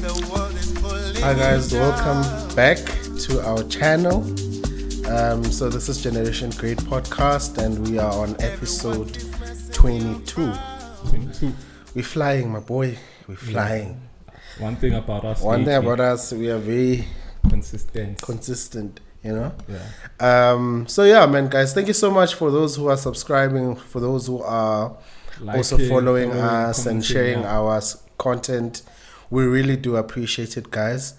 Hi guys, welcome back to our channel. So this is Generation Great Podcast and we are on episode 22. We're flying, my boy. We're flying. Yeah. One thing about us, we are very consistent, you know. Yeah. So yeah, man, guys, thank you so much for those who are subscribing, for those who are also following us and sharing our content. We really do appreciate it, guys.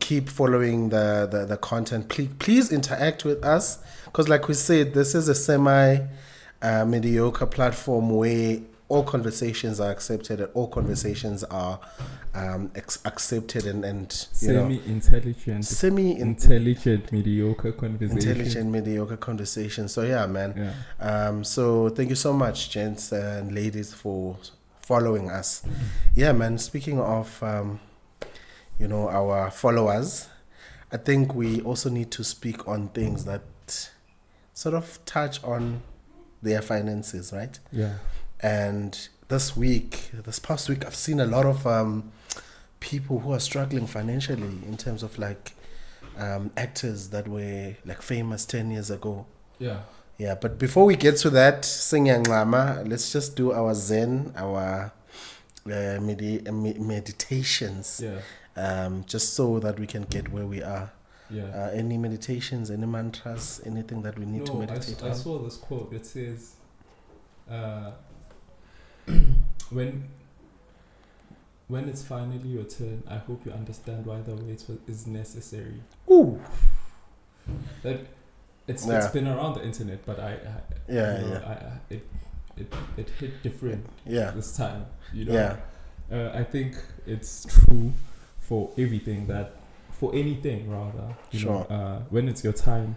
Keep following the content. Please interact with us, because like we said, this is a semi mediocre platform where all conversations are accepted and all conversations are accepted and semi-intelligent mediocre conversation. So yeah, man. So thank you so much, gents and ladies, for following us. Yeah, man. Speaking of our followers, I think we also need to speak on things that sort of touch on their finances, right? Yeah. And this past week, I've seen a lot of people who are struggling financially in terms of like actors that were like famous 10 years ago. Yeah. Yeah, but before we get to that, Singyangama, let's just do our Zen, our meditations. Yeah. Just so that we can get where we are. Yeah. Any meditations, any mantras, anything that we need to meditate on? I saw this quote. It says, when it's finally your turn, I hope you understand why the wait is necessary. Ooh. It's been around the internet, but it hit different this time. You know. Yeah. I think it's true for anything rather. You know, when it's your time,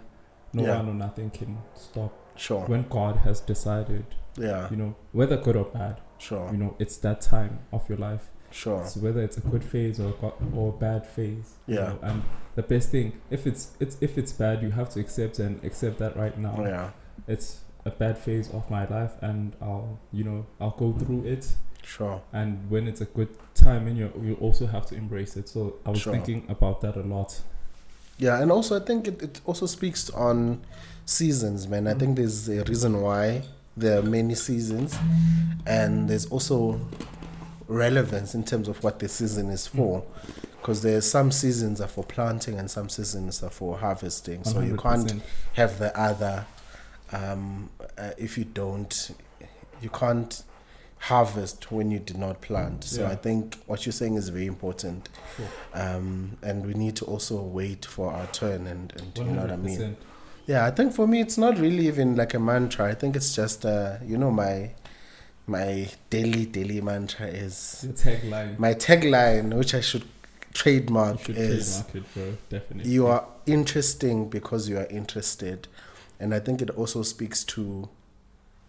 no one or nothing can stop. Sure. When God has decided. Yeah. You know, whether good or bad. Sure. You know, it's that time of your life. Sure. So whether it's a good phase or a bad phase. Yeah. You know, and the best thing, if it's bad, you have to accept that right now. Yeah. It's a bad phase of my life, and I'll go through it. Sure. And when it's a good time, and you also have to embrace it. So I was thinking about that a lot. Yeah, and also I think it also speaks on seasons, man. I think there's a reason why there are many seasons, and there's also relevance in terms of what the season is for, because there's some seasons are for planting and some seasons are for harvesting. 100%. So you can't have the other. If you can't harvest when you did not plant. So I think what you're saying is very important. Sure. And we need to also wait for our turn and you know what I mean. 100%. Yeah, I think for me it's not really even like a mantra. I think it's just my daily mantra is your tagline. My tagline, which I should trademark, is trademark it, bro. Definitely. You are interesting because you are interested. And I think it also speaks to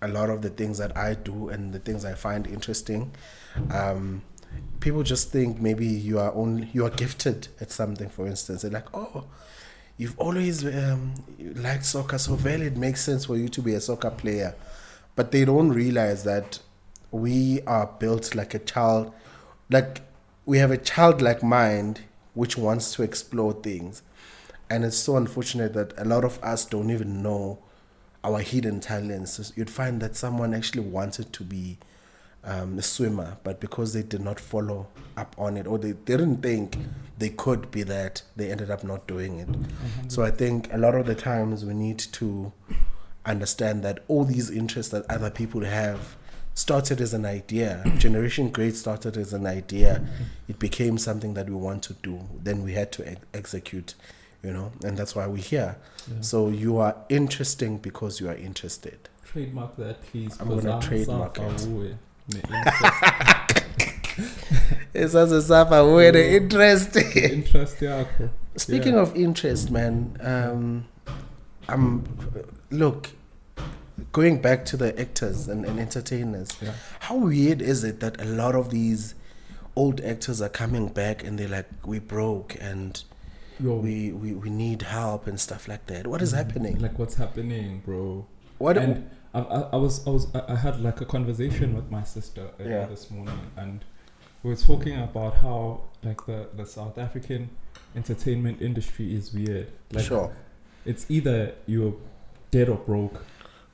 a lot of the things that I do and the things I find interesting. People just think maybe you are gifted at something. For instance, they're like, oh, you've always liked soccer, so well it makes sense for you to be a soccer player. But they don't realize that we are built like a child. Like we have a childlike mind which wants to explore things. And it's so unfortunate that a lot of us don't even know our hidden talents. You'd find that someone actually wanted to be a swimmer, but because they did not follow up on it, or they didn't think they could be that, they ended up not doing it. So I think a lot of the times we need to understand that all these interests that other people have started as an idea. Generation Great started as an idea. It became something that we want to do. Then we had to execute, you know, and that's why we're here. Yeah. So you are interesting because you are interested. Trademark that, please. I'm going to trademark it. Speaking of interest, man, look, going back to the actors and entertainers, how weird is it that a lot of these old actors are coming back and they're like, we broke and we need help and stuff like that? What is happening? Like, what's happening, bro? I had like a conversation with my sister this morning, and we were talking about how like the South African entertainment industry is weird. Like, sure. It's either you're dead or broke.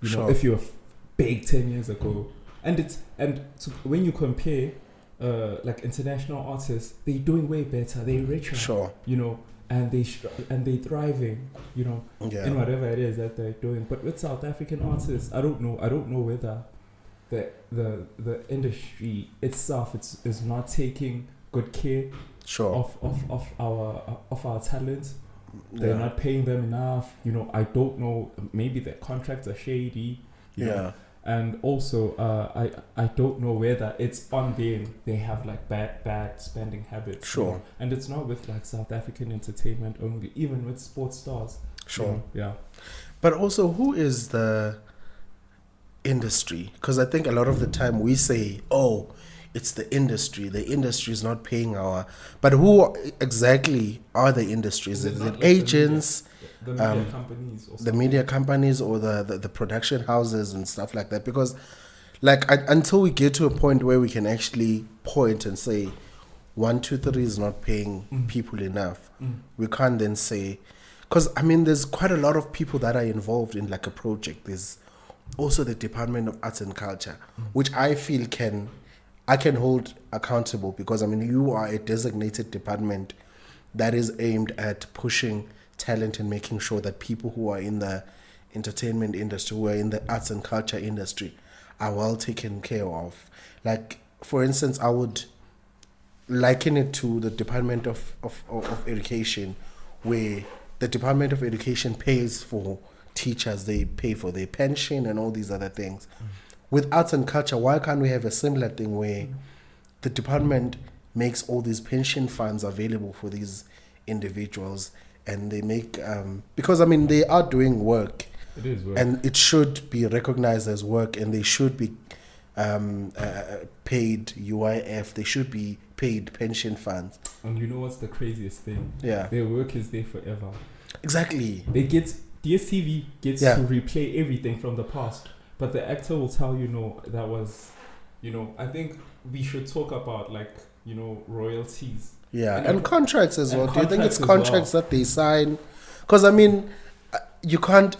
You know, if you're big 10 years ago, and when you compare, like international artists, they're doing way better. They're richer. Sure. You know, and they're thriving. You know, in whatever it is that they're doing. But with South African artists, I don't know whether the industry itself is not taking good care of our talent. They're not paying them enough. You know, I don't know. Maybe their contracts are shady. You know? And also, I don't know whether it's on them. They have like bad spending habits. Sure. You know? And it's not with like South African entertainment only. Even with sports stars. Sure. You know? Yeah. But also, who is the industry? Because I think a lot of the time we say, "Oh, it's the industry. The industry is not paying our." But who exactly are the industries? Is it agents? The media companies, or the media companies, or the production houses and stuff like that? Because, like, until we get to a point where we can actually point and say, 1, 2, 3 is not paying people enough, we can't then say, because I mean, there's quite a lot of people that are involved in like a project. There's also the Department of Arts and Culture, which I feel I can hold accountable, because I mean, you are a designated department that is aimed at pushing talent and making sure that people who are in the entertainment industry, who are in the arts and culture industry, are well taken care of. Like, for instance, I would liken it to the Department of Education, where the Department of Education pays for teachers, they pay for their pension and all these other things. With arts and culture, why can't we have a similar thing where the department makes all these pension funds available for these individuals, and they make because I mean, they are doing work. It is work. And it should be recognized as work, and they should be paid UIF. They should be paid pension funds. And you know what's the craziest thing? Yeah. Their work is there forever. Exactly. DSTV gets to replay everything from the past, but the actor will tell you, no, that was, you know, I think we should talk about, like, you know, royalties. Yeah, and contracts as well. Do you think it's contracts that they sign? Because I mean, you can't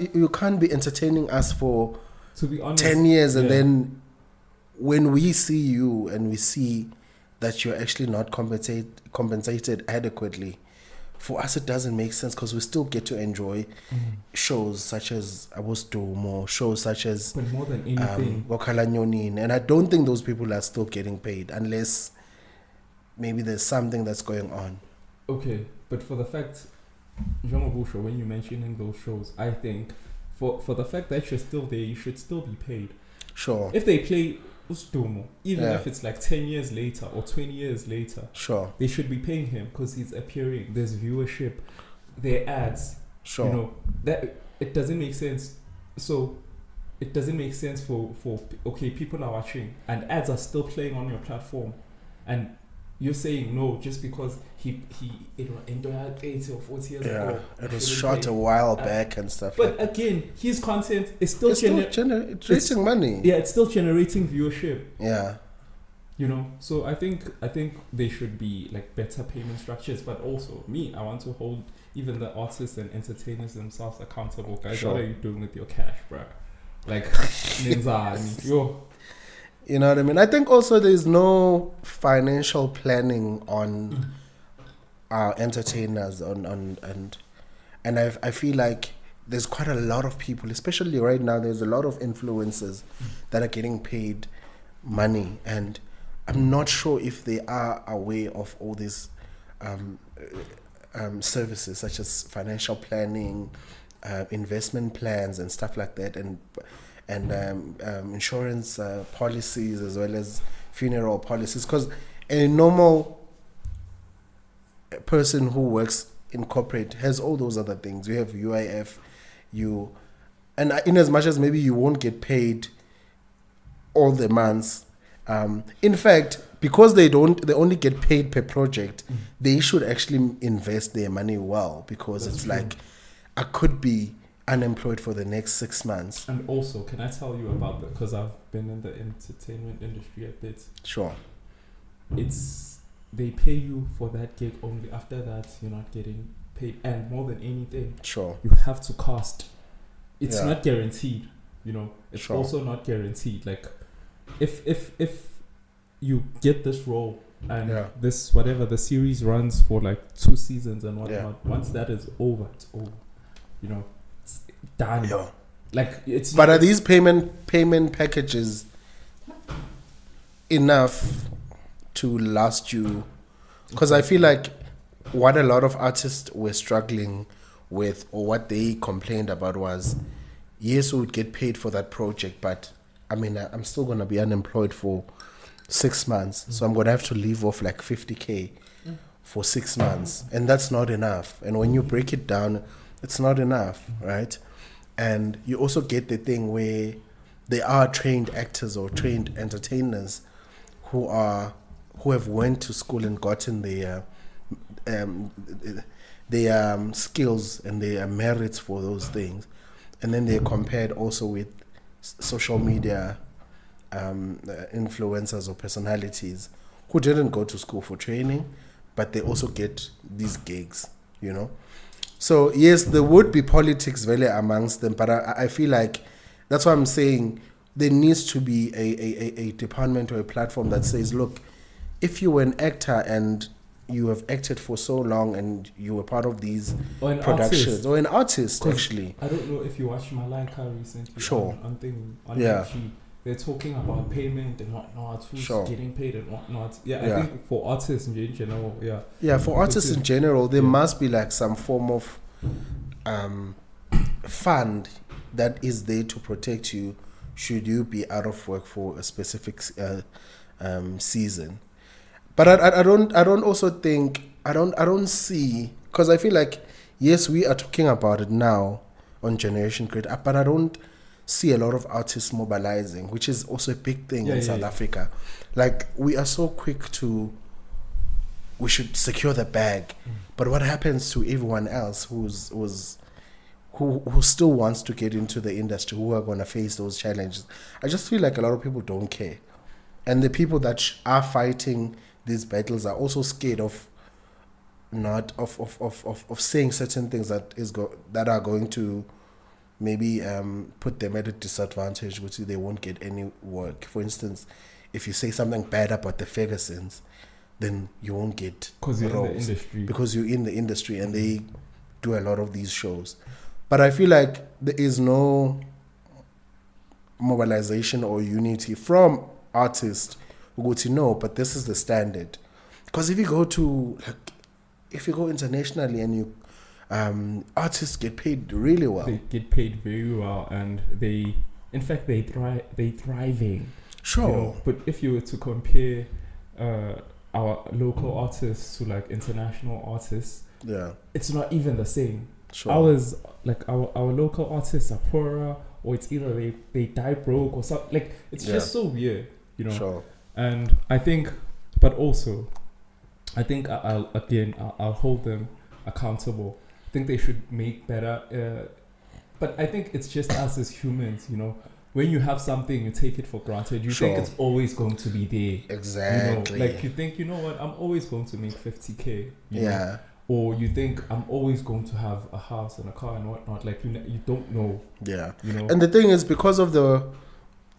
be entertaining us for, to be honest, 10 years, and then when we see you and we see that you're actually not compensated adequately, for us it doesn't make sense, because we still get to enjoy shows such as Abostomo, shows such as, but more than anything, Wakalanyonin, and I don't think those people are still getting paid unless maybe there's something that's going on. Okay, but for the fact, Jean-Mabusho, when you're mentioning those shows, I think for the fact that you're still there, you should still be paid. Sure. If they play Ustomo, even if it's like 10 years later or 20 years later, sure, they should be paying him, because he's appearing. There's viewership, there are ads. Sure. You know, that it doesn't make sense. So it doesn't make sense for okay, people are watching and ads are still playing on your platform, and you're saying no just because he died 80 or 40 years ago. It was shot a while back and stuff. But again, his content is still generating money. Yeah, it's still generating viewership. Yeah. You know, so I think there should be like better payment structures, but also I want to hold even the artists and entertainers themselves accountable. Guys, what are you doing with your cash, bro? Like, yo. You know what I mean? I think also there's no financial planning on our entertainers and I feel like there's quite a lot of people, especially right now, there's a lot of influencers that are getting paid money, and I'm not sure if they are aware of all these services such as financial planning, investment plans and stuff like that, and insurance policies, as well as funeral policies, because a normal person who works in corporate has all those other things. You have UIF, and in as much as maybe you won't get paid all the months, in fact, because they only get paid per project, they should actually invest their money well, because that's it's true. Like, I could be unemployed for the next 6 months. And also, can I tell you about that? Because I've been in the entertainment industry a bit. Sure. It's they pay you for that gig only. After that, you're not getting paid. And more than anything, you have to cast. It's not guaranteed. It's also not guaranteed. Like, if you get this role and this whatever the series runs for like 2 seasons and whatnot, once that is over, it's over. It's done. Yeah. Like it's. But are these payment packages enough to last you? Because I feel like what a lot of artists were struggling with, or what they complained about, was yes, we would get paid for that project, but I mean, I'm still going to be unemployed for 6 months, so I'm going to have to leave off like 50K for 6 months, and that's not enough. And when you break it down, it's not enough, right? And you also get the thing where there are trained actors or trained entertainers who have went to school and gotten their skills and their merits for those things, and then they're compared also with social media influencers or personalities who didn't go to school for training, but they also get these gigs, So yes, there would be politics really amongst them, but I feel like that's why I'm saying there needs to be a department or a platform that says, look, if you were an actor and you have acted for so long and you were part of these productions, or an artist actually. I don't know if you watched Malaika recently. Sure. On YouTube, they're talking about payment and whatnot, who's getting paid and whatnot. I think for artists in general, for artists in general, there must be like some form of fund that is there to protect you should you be out of work for a specific season. But I don't see, because I feel like yes, we are talking about it now on Generation Grid, but I don't see a lot of artists mobilizing, which is also a big thing in South Africa. Like, we are so quick we should secure the bag, but what happens to everyone else who still wants to get into the industry, who are going to face those challenges? I just feel like a lot of people don't care, and the people that are fighting these battles are also scared of saying certain things that are going to maybe put them at a disadvantage, which they won't get any work. For instance, if you say something bad about the Fergusons, then you won't get roles. Because you're in the industry and they do a lot of these shows. But I feel like there is no mobilization or unity from artists who go to know, but this is the standard. Because if you go internationally and you artists get paid really well. They get paid very well, and they're thriving. Sure. But if you were to compare our local artists to like international artists, it's not even the same. Sure. Our local artists are poorer, or it's either they die broke or something. Like, it's just so weird, Sure. And I think I'll hold them accountable. I think they should make better. But I think it's just us as humans, When you have something, you take it for granted. You think it's always going to be there. Exactly. Like, you think, what, I'm always going to make 50K. You know? Or you think I'm always going to have a house and a car and whatnot. Like, you don't know. Yeah. And the thing is, because of the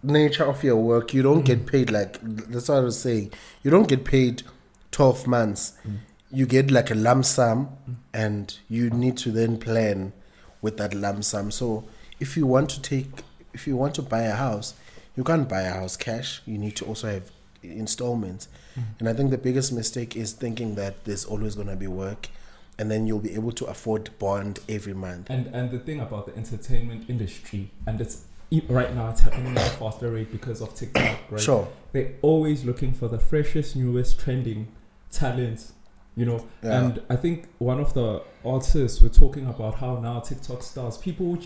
nature of your work, you don't get paid like, that's what I was saying. You don't get paid 12 months. You get like a lump sum, and you need to then plan with that lump sum. So if you want to buy a house, you can't buy a house cash. You need to also have installments. And I think the biggest mistake is thinking that there's always going to be work, and then you'll be able to afford bond every month. And the thing about the entertainment industry, and it's right now it's happening at a faster rate because of TikTok, right? Sure. They're always looking for the freshest, newest, trending talent. And I think one of the artists were talking about how now TikTok stars, people who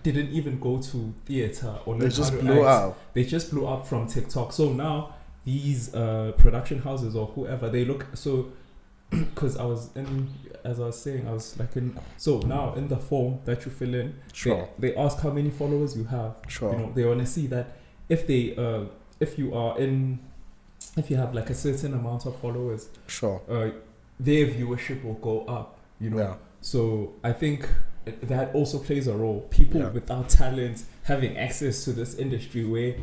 didn't even go to theater or learn how to blew act, up. They just blew up from TikTok. So now these production houses or whoever, they look so. Because so now in the form that you fill in, they ask how many followers you have. Sure. They want to see that if you are in if you have like a certain amount of followers, sure, their viewership will go up, you know. Yeah. So I think that also plays a role. People without talent having access to this industry where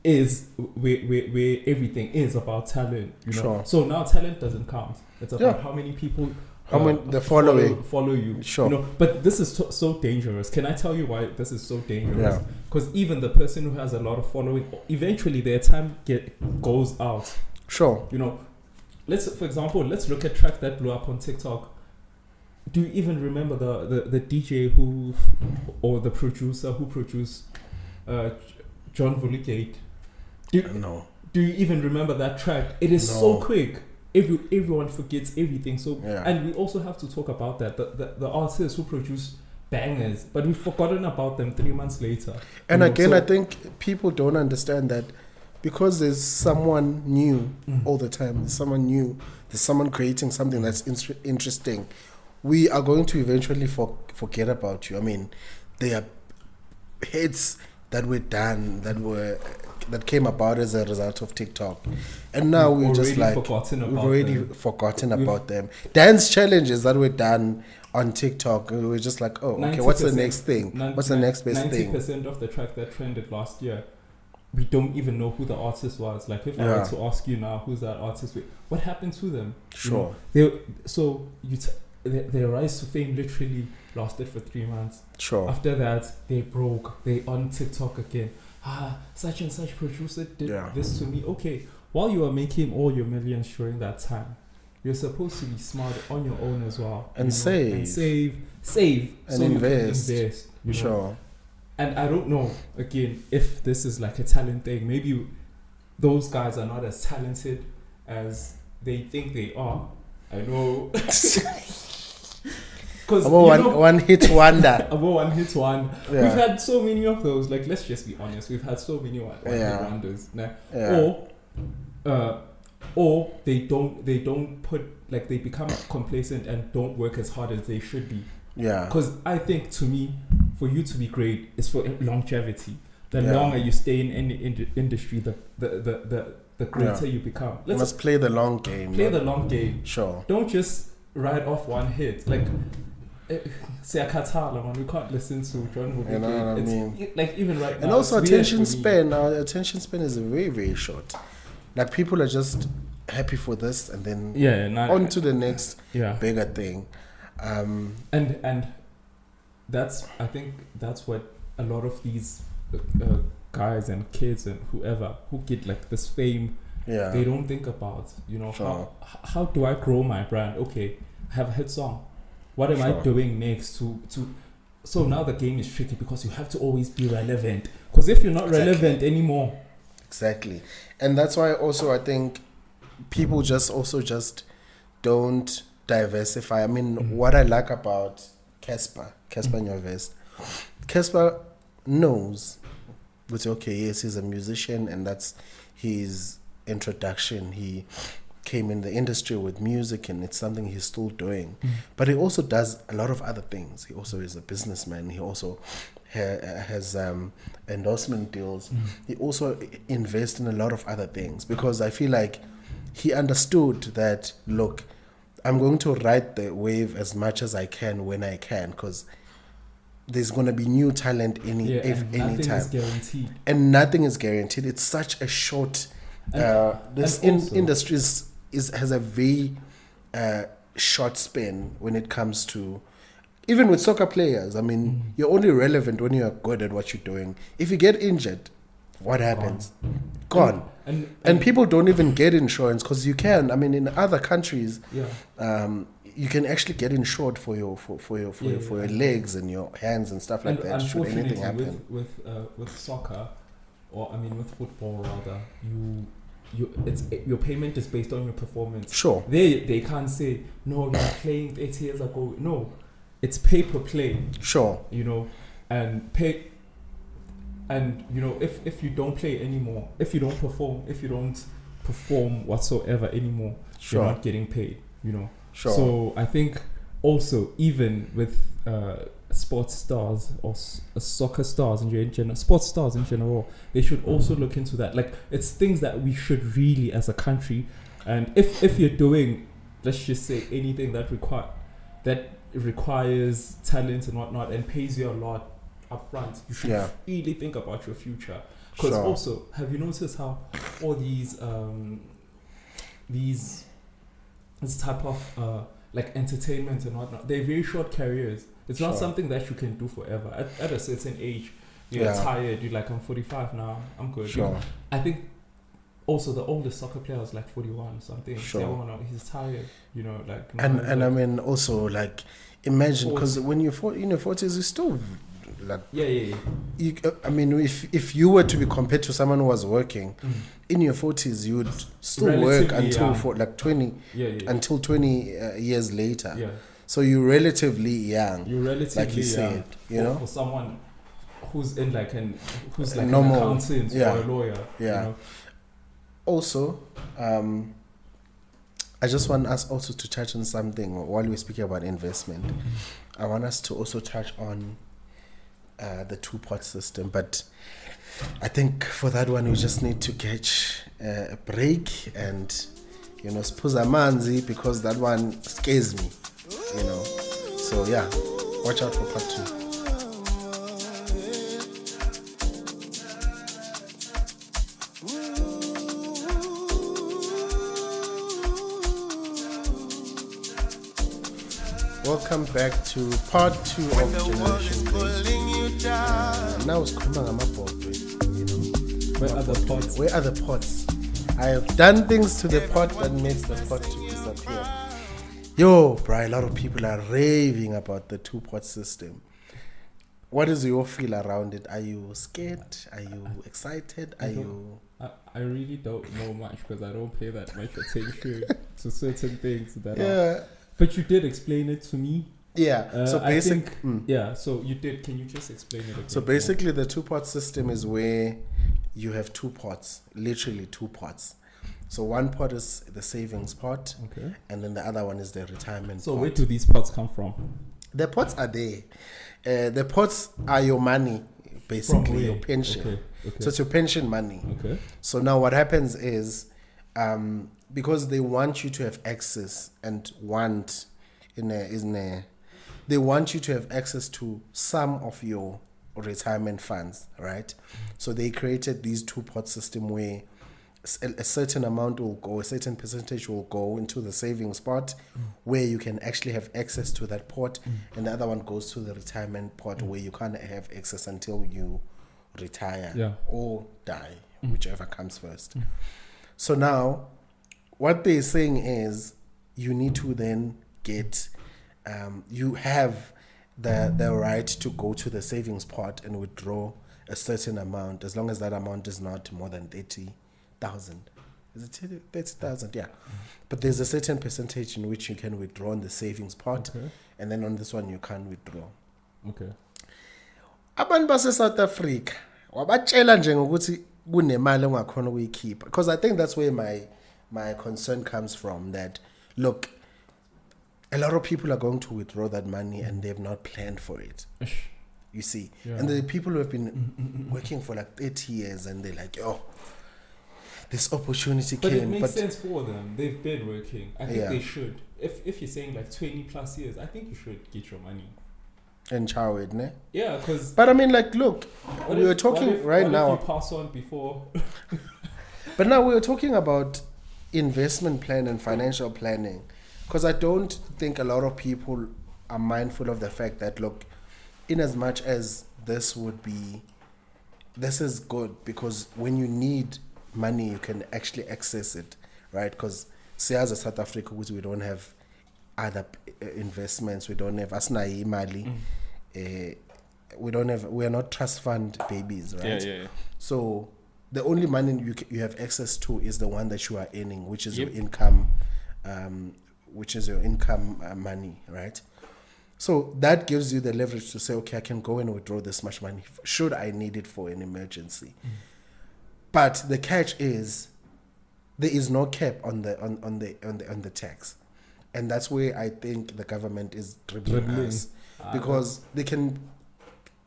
everything is about talent, you know. Sure. So now talent doesn't count. It's about how many people follow you. Sure. You know, but this is so dangerous. Can I tell you why this is so dangerous? Yeah. Because even the person who has a lot of following, eventually their time goes out. Sure. You know, for example, let's look at track that blew up on TikTok. Do you even remember the DJ or the producer who produced John Vulgate? No. Do you even remember that track? It is so quick. Everyone forgets everything. So and we also have to talk about that. The artists who produce bangers, but we've forgotten about them 3 months later. And again, I think people don't understand that because there's someone new all the time. There's someone new. There's someone creating something that's interesting. We are going to eventually forget about you. I mean, there are hits that were done that came about as a result of TikTok, and now we've already forgotten about them. Dance challenges that were done on TikTok, we were just like, oh, okay, what's the next thing? What's the next best thing? 90% of the track that trended last year, we don't even know who the artist was. Like, if I were to ask you now, who's that artist? What happened to them? Sure. You know, their rise to fame literally lasted for 3 months. Sure. After that, they broke. They on TikTok again. Such and such producer did this to me. Okay, while you are making all your millions during that time, you're supposed to be smart on your own as well. And save. And save. And so invest. You can invest. You know? Sure. And I don't know, again, if this is like a talent thing. Maybe those guys are not as talented as they think they are. I know. One hit wonder. One hit wonder. Yeah. We've had so many of those. Like, let's just be honest. We've had so many one hit wonders. Nah. Yeah. Or they don't put, like, they become complacent and don't work as hard as they should be. Yeah. Because I think, to me, for you to be great is for longevity. The longer you stay in any industry, the greater you become. You must play the long game. Play the long game. Sure. Don't just ride off one hit. Like, say a Katala, man, we can't listen to John Wood. You know what I mean? Like, even right now. And also attention span. Our attention span is very, very short. Like, people are just happy for this and then on to the next bigger thing. And that's, I think that's what a lot of these guys and kids and whoever who get like this fame, they don't think about, you know, how do I grow my brand? Okay, I have a hit song. What am I doing next to so now the game is tricky because you have to always be relevant. Because if you're not relevant anymore. Exactly. And that's why also I think people just don't diversify. I mean, what I like about Casper Nyovest, Casper knows, but okay, yes, he's a musician and that's his introduction. He came in the industry with music and it's something he's still doing. But he also does a lot of other things. He also is a businessman. He also has endorsement deals. He also invests in a lot of other things because I feel like he understood that, look, I'm going to ride the wave as much as I can when I can, because there's going to be new talent any time. Nothing is guaranteed. And nothing is guaranteed. It's such a short... industry has a very short span when it comes to... Even with soccer players, I mean, you're only relevant when you're good at what you're doing. If you get injured, what happens? Gone. And people don't even get insurance because you can. I mean, in other countries, you can actually get insured for your legs and your hands and stuff like that. Should anything happen with soccer, or I mean with football rather, your payment is based on your performance. Sure. They can't say no, you're playing 8 years ago. No, it's pay per play. Sure. You know, and pay. And, you know, if you don't play anymore, if you don't perform whatsoever anymore, you're not getting paid, you know. Sure. So I think also, even with sports stars or soccer stars in general, sports stars in general, they should also look into that. Like, it's things that we should really, as a country, and if you're doing, let's just say, anything that requires talent and whatnot and pays you a lot up front, you should really think about your future. Because also, have you noticed how all this type of like entertainment and whatnot, they're very short careers. It's not something that you can do forever. At a certain age, you're tired. You're like, I'm 45 now. I'm good. I think also the oldest soccer player is like 41 or something. He's tired. Like. And I mean, also, like, imagine, because when you're in your 40s, you're still like. Yeah. I mean, if you were to be compared to someone who was working in your 40s, you would still work until for like 20 until 20 years later. Yeah. So you're relatively young. Like you said, for someone who's in like who's like normal, an accountant or a lawyer. Yeah. Also, I just want us also to touch on something while we're speaking about investment. I want us to also touch on the two-pot system, but I think for that one we just need to catch a break and spuza manzi, because that one scares me, so yeah, watch out for part 2. Welcome back to part 2 of Generation Base. Now it's Where are the pots? I have done things to the pot that makes the pot to disappear. Yo, bro, a lot of people are raving about the two-pot system. What is your feel around it? Are you scared? Are you excited? I really don't know much because I don't pay that much attention to certain things that are. But you did explain it to me. Yeah. So you did. Can you just explain it again? So basically, the two-pot system is where you have 2 pots, literally 2 pots. So one pot is the savings pot, and then the other one is the retirement pot. So where do these pots come from? The pots are there. The pots are your money, basically, your pension. Okay. So it's your pension money. Okay. So now what happens is, because they want you to have access they want you to have access to some of your retirement funds, right? So they created these 2-pot system where a certain amount will go, a certain percentage will go into the savings pot, where you can actually have access to that pot, and the other one goes to the retirement pot, where you can't have access until you retire or die, whichever comes first. So now, what they're saying is, you need to then get, you have the right to go to the savings pot and withdraw a certain amount, as long as that amount is not more than 30,000. Is it 30,000? Yeah. But there's a certain percentage in which you can withdraw in the savings pot, and then on this one you can't withdraw. Okay. Abantu base South Africa wabatshela nje ngokuthi kunemali ongakhona ukuyikhipha, because I think that's where my concern comes from, that look, a lot of people are going to withdraw that money and they've not planned for it. You see, and the people who have been working for like 30 years and they're like, oh, this opportunity but came. It makes sense for them. They've been working. I think they should. If you're saying like 20 plus years, I think you should get your money. And chow it, ne? Yeah, because. But I mean, like, look, we were talking now. If you pass on before. But now we were talking about investment plan and financial planning, because I don't think a lot of people are mindful of the fact that, look, in as much as this is good, because when you need money you can actually access it, right? Because say as a South Africa, we don't have other investments, we don't have asna imali, we are not trust fund babies, right? Yeah. So the only money you have access to is the one that you are earning, which is your income, money, right? So that gives you the leverage to say, okay, I can go and withdraw this much money should I need it for an emergency. But the catch is, there is no cap on the tax, and that's where I think the government is dribbling us, because they can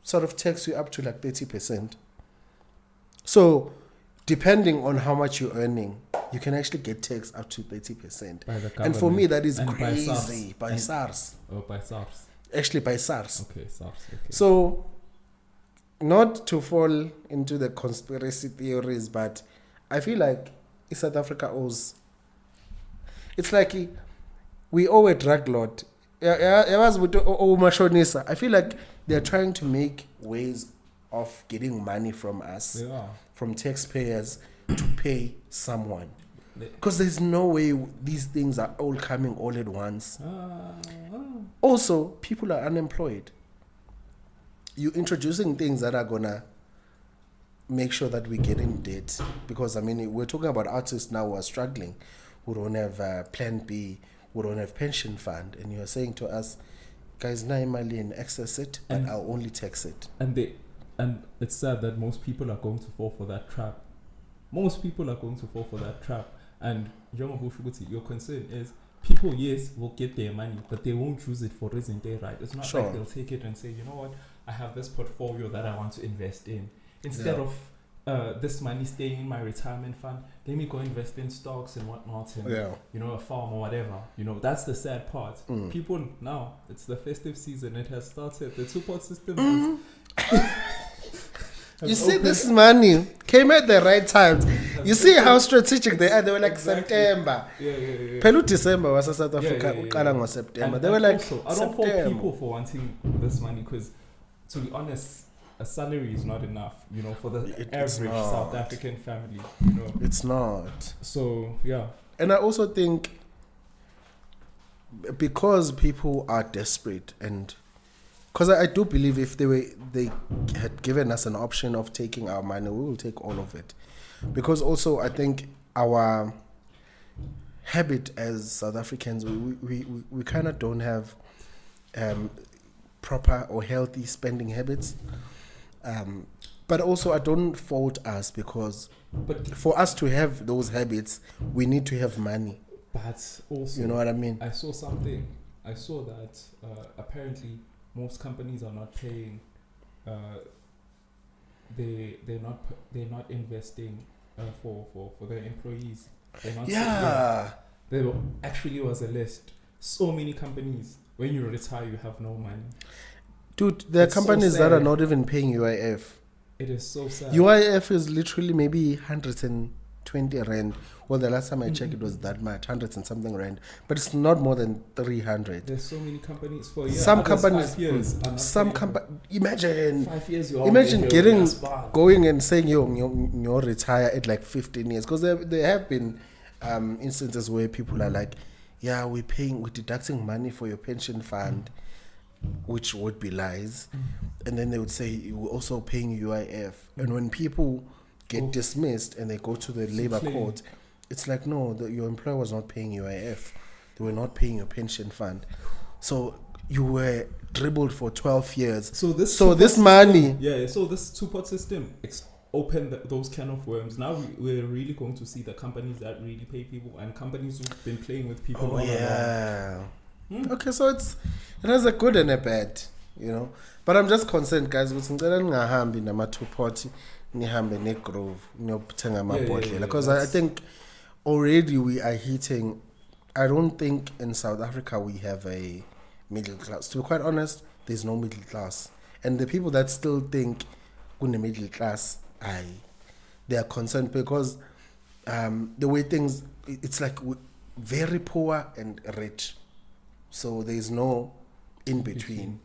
sort of tax you up to like 30%. So depending on how much you're earning, you can actually get taxed up to 30%. And for me, that is crazy. By SARS. Oh, by SARS. Actually, by SARS. Okay, SARS. Okay. So, not to fall into the conspiracy theories, but I feel like South Africa owes. It's like we owe a drug lord. I feel like they're trying to make ways of getting money from us, from taxpayers, to pay someone. Because there's no way these things are all coming all at once. Also, people are unemployed. You're introducing things that are going to make sure that we get in debt. Because, I mean, we're talking about artists now who are struggling, who don't have Plan B, who don't have pension fund. And you're saying to us, guys, 9 million, access it, but I'll only tax it. And it's sad that most people are going to fall for that trap. And your concern is people, yes, will get their money, but they won't use it for reason they right. It's not like they'll take it and say, you know what, I have this portfolio that I want to invest in. Instead of this money staying in my retirement fund, let me go invest in stocks and whatnot, and a farm or whatever. That's the sad part. People now, it's the festive season. It has started. The support system you see, this money came at the right time. You see how strategic they are. They were like September. Pelu December was South Africa. September. They were like also, I don't fault people for wanting this money because, to be honest, a salary is not enough. For the average South African family. It's not. So yeah. And I also think because people are desperate and. Because I do believe if they had given us an option of taking our money, we will take all of it. Because also I think our habit as South Africans, we kind of don't have proper or healthy spending habits. But also I don't fault us because for us to have those habits, we need to have money. But also, you know what I mean? I saw something. I saw that apparently most companies are not paying. They're not investing for their employees. They're not. There actually was a list. So many companies. When you retire, you have no money. Dude, there are companies that are not even paying UIF. It is so sad. UIF is literally maybe 120 rand. Well, the last time I checked, it was that much, 100 and something rand. But it's not more than 300. There's so many companies for some companies. 5 years. Imagine 5 years. Imagine going and saying you retire at like 15 years, because there have been instances where people are like, yeah, we're deducting money for your pension fund, which would be lies, and then they would say we're also paying UIF, and when people get dismissed and they go to the labor court, it's like, no, your employer was not paying UIF. They were not paying your pension fund. So you were dribbled for 12 years. So this money... So this two-pot system opened those can of worms. Now we're really going to see the companies that really pay people and companies who've been playing with people all along. Okay, so it has a good and a bad, But I'm just concerned, guys, because I think already we are hitting. I don't think in South Africa we have a middle class. To be quite honest, there's no middle class, and the people that still think we're in the middle class, they are concerned because the way things, it's like very poor and rich, so there's no in between.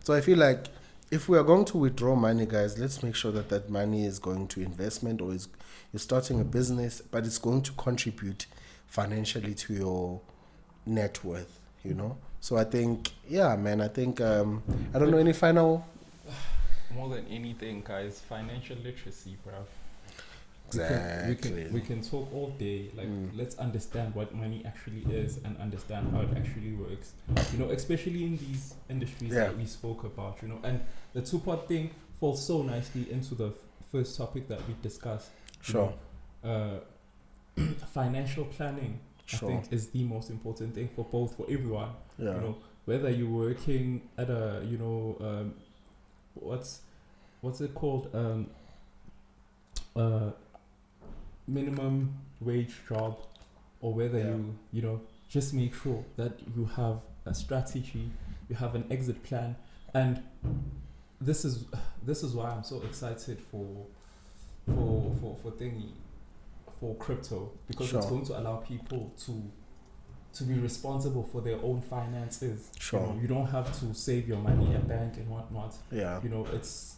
So I feel like if we are going to withdraw money, guys, let's make sure that money is going to investment, or you're starting a business, but it's going to contribute financially to your net worth, So I think, I don't know, any final... More than anything, guys, financial literacy, bruv. Exactly. We can talk all day. Let's understand what money actually is and understand how it actually works. Especially in these industries that we spoke about. And the two-part thing falls so nicely into the first topic that we discussed. Sure. Financial planning, I think, is the most important thing for everyone. whether you're working at a, what's it called, uh, minimum wage job, or whether Yeah. just make sure that you have a strategy, you have an exit plan. And this is why I'm so excited for thingy, for crypto, because it's Sure. going to allow people to be responsible for their own finances. Sure. You don't have to save your money at bank and whatnot. Yeah. It's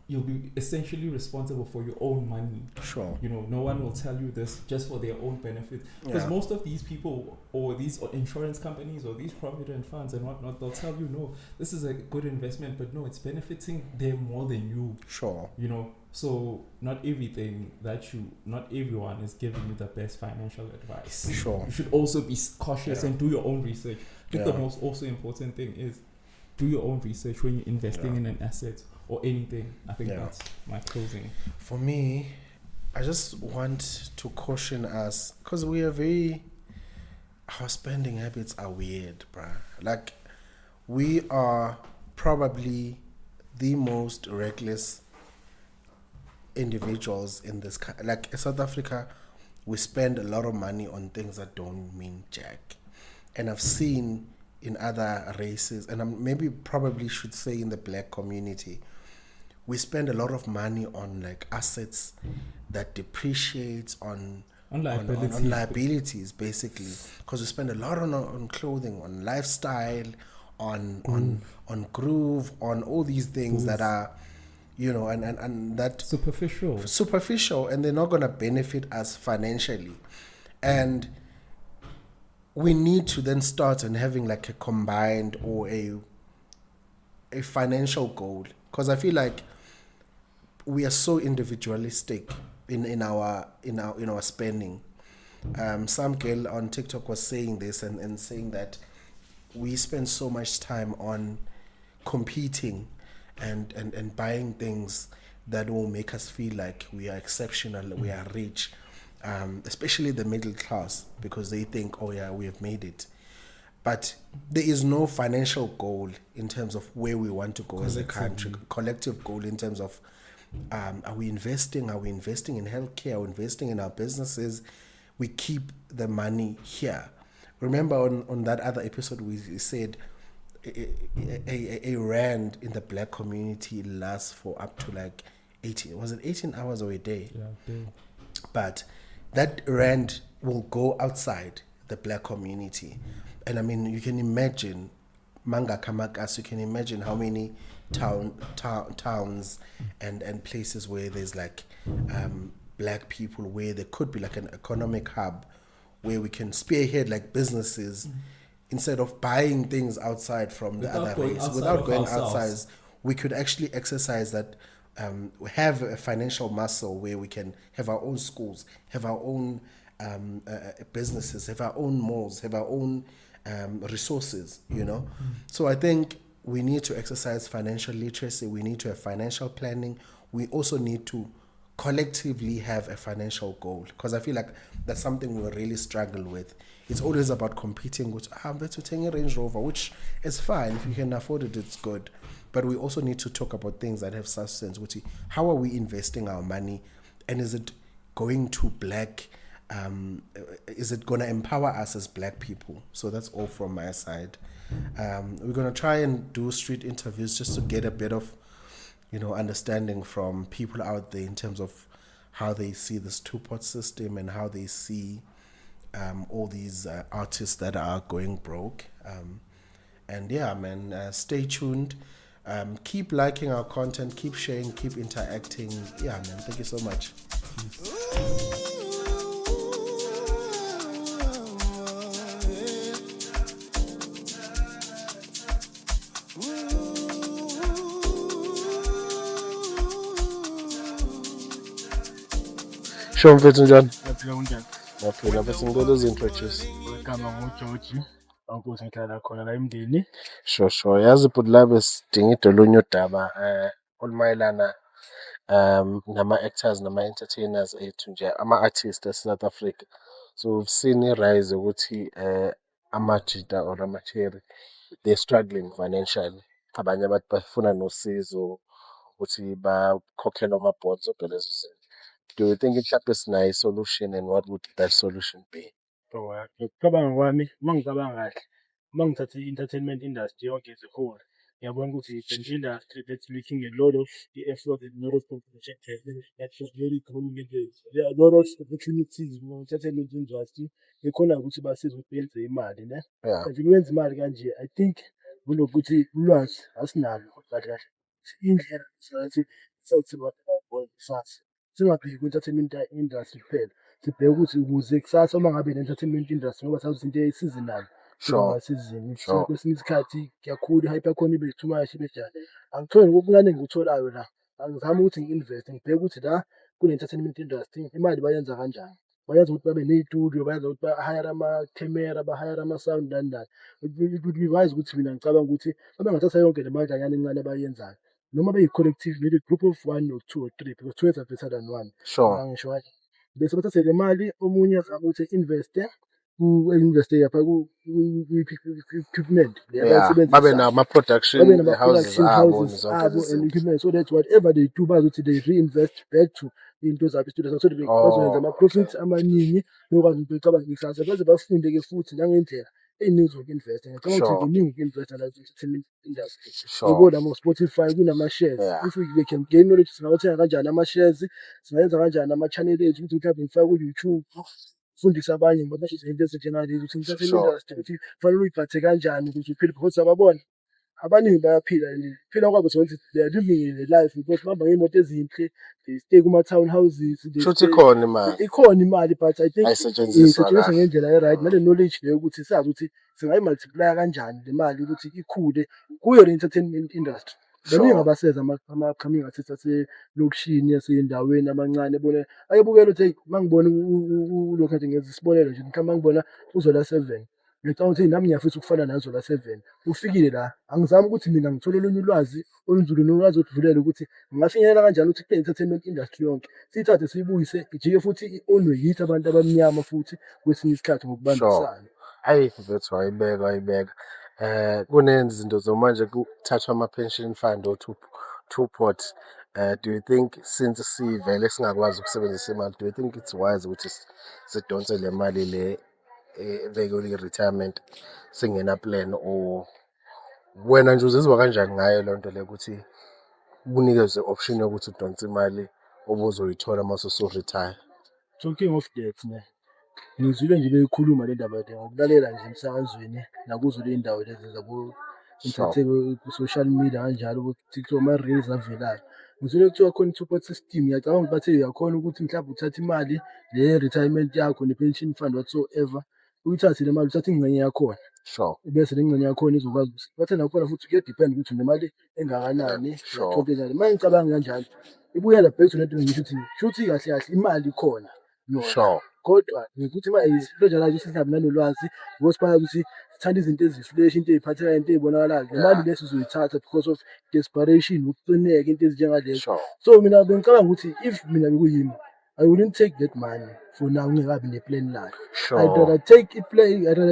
you'll be essentially responsible for your own money. Sure. No one will tell you this just for their own benefit, because Yeah. most of these people, or these insurance companies, or these provident funds and whatnot, they'll tell you, no, this is a good investment, but no, it's benefiting them more than you. Sure. So not everyone is giving you the best financial advice. Sure. You should also be cautious and do your own research. I think the most also important thing is do your own research when you're investing in an asset or anything. I think that's my closing. For me, I just want to caution us, because our spending habits are weird, bruh. Like, we are probably the most reckless individuals in this like in South Africa. We spend a lot of money on things that don't mean jack, and I've seen in other races, and I probably should say in the black community, we spend a lot of money on like assets that depreciates on liabilities, basically, because we spend a lot on clothing, on lifestyle, on groove, on all these things that are, and that superficial, and they're not going to benefit us financially. And we need to then start and having like a combined or a financial goal, because I feel like we are so individualistic in our spending. Some girl on TikTok was saying this and saying that we spend so much time on competing and buying things that will make us feel like we are exceptional, we are rich, especially the middle class, because they think, oh yeah, we have made it. But there is no financial goal in terms of where we want to go as a country, collective goal in terms of are we investing in healthcare, are we investing in our businesses? We keep the money here. Remember on that other episode we said a rand in the black community lasts for up to like 18 hours or a day? Yeah, day. But that rand will go outside the black community. And I mean, you can imagine Manga Kamakas, you can imagine how many towns and places where there's like black people, where there could be like an economic hub where we can spearhead like businesses instead of buying things outside from the other race. Without going outside, we could actually exercise that, have a financial muscle where we can have our own schools, have our own businesses, have our own malls, have our own resources, So I think we need to exercise financial literacy. We need to have financial planning. We also need to collectively have a financial goal, because I feel like that's something we really struggle with. It's always about competing with better taking a Range Rover, which is fine. If you can afford it, it's good. But we also need to talk about things that have substance. How are we investing our money, and is it going to black? Is it going to empower us as black people? So that's all from my side. We're going to try and do street interviews just to get a bit of understanding from people out there in terms of how they see this two-pot system and how they see all these artists that are going broke. And yeah, man, stay tuned. Keep liking our content, keep sharing, keep interacting. Yeah, man, thank you so much. Sure, mfethu njani? Yaphila kunjani? Yaphila, bese ngicela uzintroduce. Igama nguJoji, awukuthi ngihlala khona la emndeni. Sure. Yazi bhuti, labe sidinga idolunye udaba olumayelana nama-actors nama-entertainers ethu nje, ama-artists e-South Africa. So we've seen i-rise ukuthi amajita or amatheri, they're struggling financially. Abanye abantu bafuna nosizo ukuthi bakhokhele ama-bonds obhelezo zinto. Do you think mhlawumbe sinayo i-solution, and what would that solution be? Ngokucabanga kwami, uma ngicabanga kahle, uma ngithatha i-entertainment industry yonke as a whole, ngiyabona ukuthi it's an industry that's looking a lot of effort and a lot of competition. That's very growing. There are a lot of opportunities mu-entertainment industry ekhona ukuthi basize ukuthi benze imali ne. Kanti ukwenza imali kanje, I think kunokuthi ulwazi asinalo kahle kahle. Indlela sokuthi kusasa singabheki ku-entertainment industry kuphela, sibheke ukuthi ukuze kusasa uma ngabe ne-entertainment industry ngoba sazi izinto ey'seasonal ngasizini. So kwesinye isikhathi kakhulu i-hype yakhona ibe too much ibe njani. Angitholi okuncane engikutholayo la, angizami ukuthi ngi-invest, ngibheke ukuthi la kune-entertainment industry imali bayenza kanjani. Bayenza ukuthi babe ney'tudio, bayenza ukuthi bahayare amakhemera, bahayare ama-sound nani nani. It would be wise ukuthi mina ngicabanga ukuthi uma bengathatha yonke le madlanyana encane abayenzayo, noma beyi-collective, maybe a group of 1 or 2 or 3, because 2 are better than 1. Angisho kahle. Bese bathathe le mali, omunye azame ukuthi investe yapha ku-equipment babe nama-production houses abo and equipment, so that whatever they do bazi ukuthi they reinvest back to into zabo i-studios, so bazoyenza ama-profit amaningi nokwazi ukuthi becabanga ikusasa, baze bafunde-ke futhi nangendlela ey'ningi zoku-investa. Ngiyacabanga ukuthi kuningi uku-investa la ku-entertainment industry. Ngibona mo-Spotify kunama-shares. If we can gain knowledge, singawathenga kanjani ama-shares, singayenza kanjani ama-channel ethu ukuthi mhlawumbe ngifake ku-YouTube, ufundise abanye ngoba nje izinto ezinjengalezi ukuthi entertainment industry ukuthi kufanele uyiphathe kanjani ukuze uphile, because ababona abaningi bayaphila and phila kwabo ukuthi they are living a life because bahamba ngey'moto ezinhle, they stay kuma-townhouses, futhi ikhona imali, but I think isetshenziswa ngendlela e-right, nale knowledge leyo ukuthi sazi ukuthi singayi-multiplya kanjani le mali ukuthi ikhule kuyo le-entertainment industry. Baningi abaseza ama-upcoming artists aselokishini yasey'ndaweni amancane bona ayebukela ukuthi hey, uma ngibona ulokhu kade ngenza isibonelo nje, mhlawumbe uma ngibona uZola7, ngicabanga ukuthi nami ngiyafisa ukufana naye uZola7, ufikile la. Angizami ukuthi mina ngithole olunye ulwazi olunzulu nolwazi olujulileyo ukuthi ngingafinyelela kanjani ukuthi kule entertainment industry yonke siyithathe siyibuyise ijike futhi i-ownwe yithi abantu abamnyama futhi kwesinye isikhathi ngokubambisana. Hayi mfethu, wayibeka. Kunezinto zinto zomanje kuthathwa ama-pension fund o-two pot. Do you think since sivele singakwazi ukusebenzisa imali, do you think it's wise ukuthi sidonse le mali le ebekwe i-retirement singena plan, or wena nje uzizwa kanjani ngayo leyo nto leyo ukuthi kunikezwe option yokuthi udonse imali obuzoyithola uma usu-retire? Talking of that ne, ngizwile nje beyikhuluma le ndaba le, ngokulalela nje emsakazweni nakuzo ley'ndawo lezi zaku-entertainment ku-social media kanjalo ku-TikTok, ama-reels avelayo. Ngizwile kuthiwa khona i-two-pot system. Ngiyacabanga ukuthi bathe uyakhona ukuthi mhlawumbe uthathe imali le ye-retirement yakho ne-pension fund whatsoever, uyithathe le mali uthathe ingxenye yakhona, bese le ngxenye yakhona izokwazi ukuthi bathe nakhona futhi kuya-depend ukuthi unemali engakanani. Uma ngicabanga kanjalo ibuyela back to lento ngisho ukuthi shuthi kahle kahle imali ikhona yona, kodwa ngikuthi uma i-visualize sihambe nanolwazi ngosiphala ukuthi sithanda izinto ezifresh, into ey'phathekayo, into ey'bonakalayo. Le mali le sizoyithatha because of desperation, ukucineka, into ezinjengalezo. So mina bengicabanga ukuthi if mina bekuyimi, I wouldn't take that money for now ngingakabi ne-plan layo. I'd rather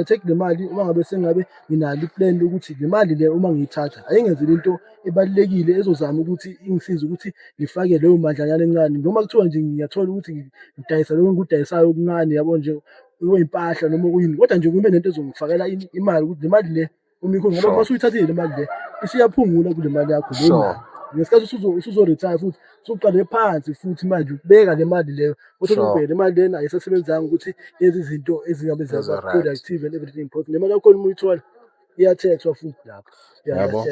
take le mali uma ngabe sengabe nginalo i-plan lokuthi le mali le uma ngiyithatha ayingenzeli into ebalulekile ezozama ukuthi ingisize ukuthi ngifake leyo madlanyana encane, noma kuthiwa nje ngiyathola ukuthi ngidayisa lokho engikudayisayo okuncane, yabo nje okuyimpahla noma okuyini, kodwa nje kube nento ezongifakela imali ukuthi le mali le uma ikhona, ngoba uma usuyithathile le mali le isiyaphungula kule mali yakho le mali. Ngesikhathi usuzo-retire futhi usuqale phansi futhi manje ukubeka le mali leyo, ubheke le mali lena ayisasebenzanga ukuthi yenze izinto ezingabe zaba-productive and everything, because le mali yakhona uma uyithola iya-tax-wa futhi lapho.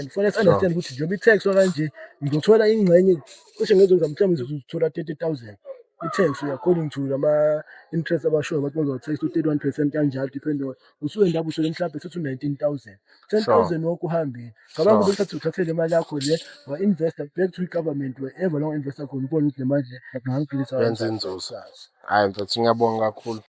Kufanele si-understand ukuthi njengoba i-tax-wa kanje, ngizothola ingxenye cishe ngezoza mhlawumbe ngizothola 30,000 i-tax according to lama-interest abashoyo bathi bazo-tax u-31% kanjalo, depending on usuyendaba ushole mhlawumbe sethi u-19,000, 10,000 wonke uhambile. Cabanga ukuthi uthathe le mali yakho le wa-investa back to i-government, wherever la investa khona ubone ukuthi le mali le yenza inzuzo. Hayi mfethu, ngiyabonga kakhulu.